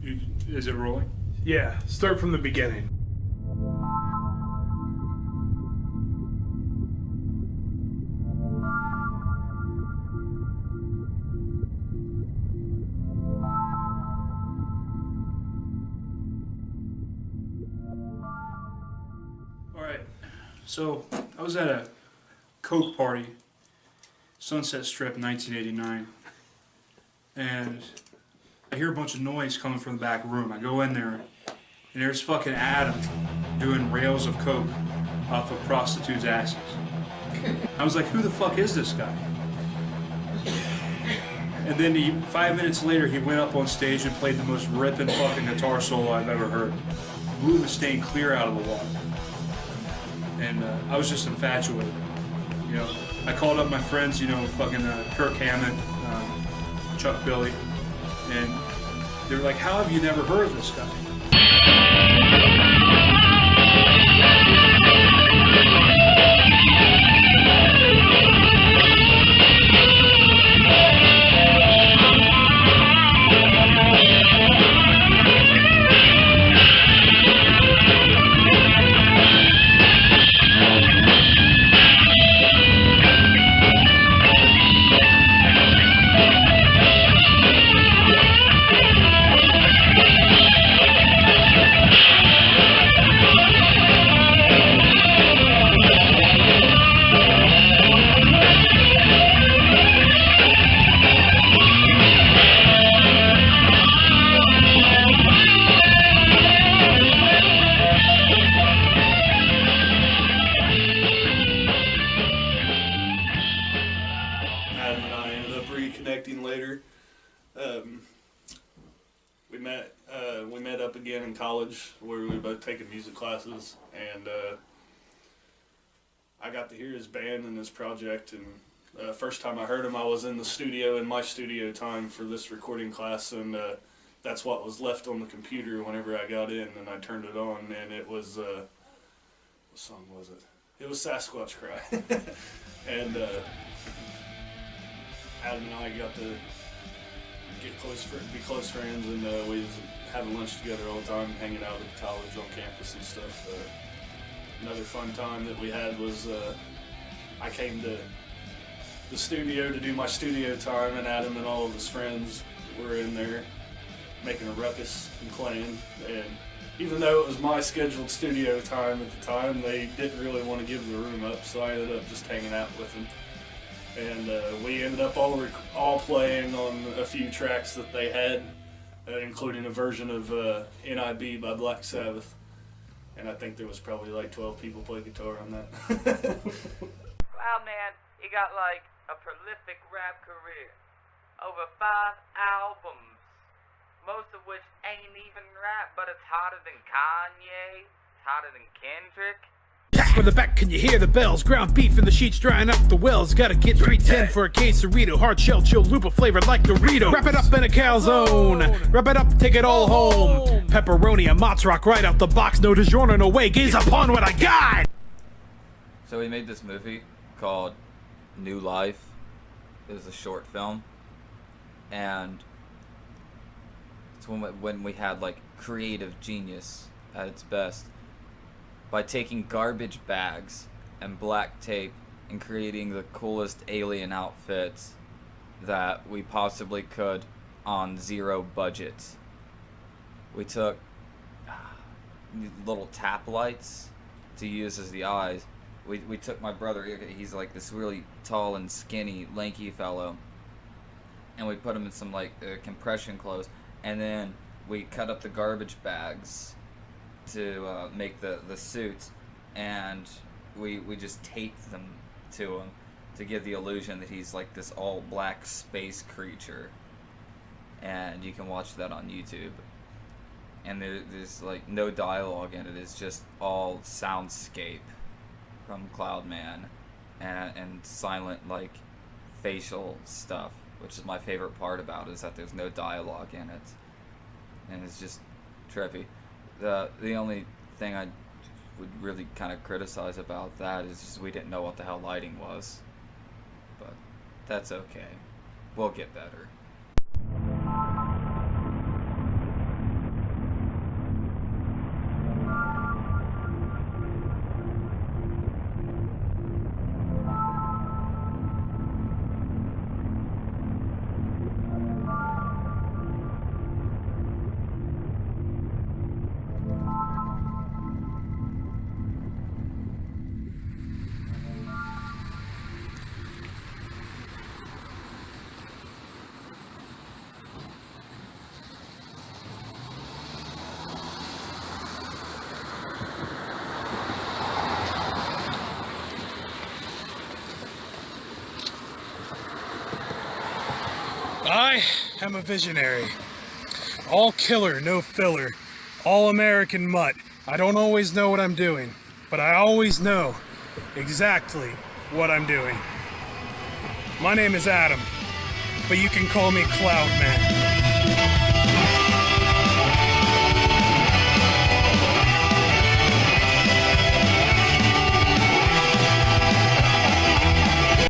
Is it rolling? Yeah, start from the beginning. Alright, so I was at a Coke party, Sunset Strip, 1989, and I hear a bunch of noise coming from the back room. I go in there, and there's fucking Adam doing rails of Coke off of prostitutes' asses. I was like, who the fuck is this guy? And then 5 minutes later, he went up on stage and played the most ripping fucking guitar solo I've ever heard. Blew the stain clear out of the water. And I was just infatuated. You know, I called up my friends, you know, fucking Kirk Hammett, Chuck Billy, and they were like, how have you never heard of this guy? Reconnecting later. We met up again in college where we were both taking music classes, and I got to hear his band and his project, and first time I heard him I was in the studio in my studio time for this recording class, and that's what was left on the computer whenever I got in, and I turned it on, and it was what song was it? It was Sasquatch Cry. And Adam and I got to be close friends, and we was having lunch together all the time, hanging out at the college on campus and stuff. Another fun time that we had was I came to the studio to do my studio time, and Adam and all of his friends were in there making a ruckus and playing. And even though it was my scheduled studio time at the time, they didn't really want to give the room up, so I ended up just hanging out with them. And we ended up all playing on a few tracks that they had, including a version of NIB by Black Sabbath. And I think there was probably like 12 people play guitar on that. Wow, man, he got like a prolific rap career. Over 5 albums, most of which ain't even rap, but it's hotter than Kanye, it's hotter than Kendrick. Back from the back, can you hear the bells? Ground beef in the sheets, drying up the wells. Gotta get 310 for a quesarito. Hard shell, chill, lupa flavored like Dorito. Wrap it up in a calzone. Wrap it up, take it all home. Pepperoni and mozzarella right out the box. No DiGiorno, no way. Gaze upon what I got. So we made this movie called New Life. It was a short film, and it's when we had like creative genius at its best. By taking garbage bags and black tape and creating the coolest alien outfits that we possibly could on zero budget. We took little tap lights to use as the eyes. We took my brother, he's like this really tall and skinny, lanky fellow, and we put him in some like compression clothes, and then we cut up the garbage bags to make the suits, and we just taped them to him to give the illusion that he's like this all black space creature, and you can watch that on YouTube. And there's like no dialogue in it, it's just all soundscape from Cloudman and silent like facial stuff, which is my favorite part about it, is that there's no dialogue in it, and it's just trippy. The only thing I would really kind of criticize about that is just we didn't know what the hell lighting was. But that's okay. We'll get better. I'm a visionary. All killer, no filler. All American mutt. I don't always know what I'm doing, but I always know exactly what I'm doing. My name is Adam, but you can call me Cloud Man.